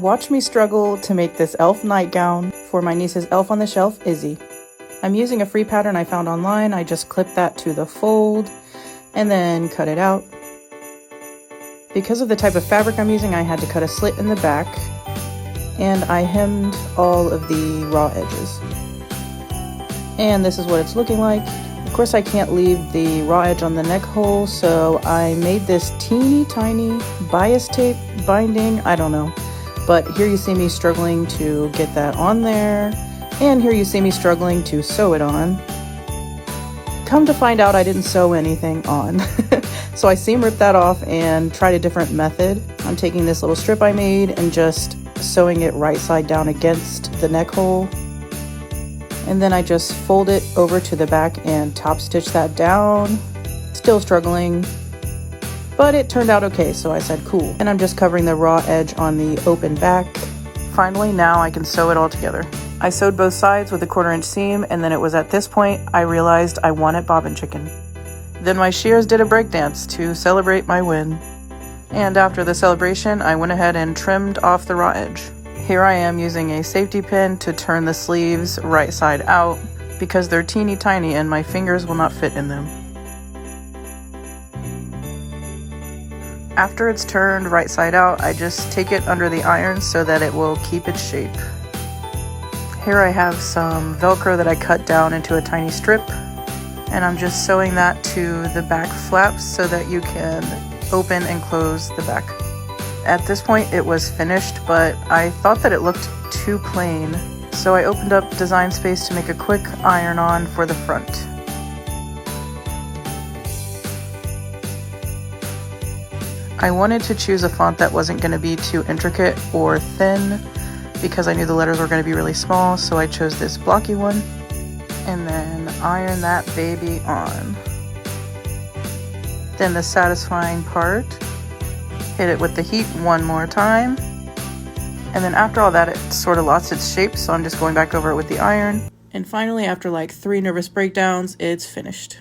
Watch me struggle to make this elf nightgown for my niece's elf on the shelf, Izzy. I'm using a free pattern I found online. I just clipped that to the fold and then cut it out. Because of the type of fabric I'm using, I had to cut a slit in the back, and I hemmed all of the raw edges. And this is what it's looking like. Of course, I can't leave the raw edge on the neck hole, so I made this teeny tiny bias tape binding. I don't know. But here you see me struggling to get that on there, and here you see me struggling to sew it on. Come to find out, I didn't sew anything on. So I seam ripped that off and tried a different method. I'm taking this little strip I made and just sewing it right side down against the neck hole. And then I just fold it over to the back and top stitch that down. Still struggling, but it turned out okay, so I said cool. And I'm just covering the raw edge on the open back. Finally, now I can sew it all together. I sewed both sides with a 1/4-inch seam, and then it was at this point I realized I wanted bobbin chicken. Then my shears did a breakdance to celebrate my win. And after the celebration, I went ahead and trimmed off the raw edge. Here I am using a safety pin to turn the sleeves right side out because they're teeny tiny and my fingers will not fit in them. After it's turned right side out, I just take it under the iron so that it will keep its shape. Here I have some Velcro that I cut down into a tiny strip, and I'm just sewing that to the back flaps so that you can open and close the back. At this point it was finished, but I thought that it looked too plain, so I opened up Design Space to make a quick iron-on for the front. I wanted to choose a font that wasn't going to be too intricate or thin because I knew the letters were going to be really small, so I chose this blocky one. And then iron that baby on. Then the satisfying part, hit it with the heat one more time. And then after all that, it sort of lost its shape, so I'm just going back over it with the iron. And finally, after like 3 nervous breakdowns, it's finished.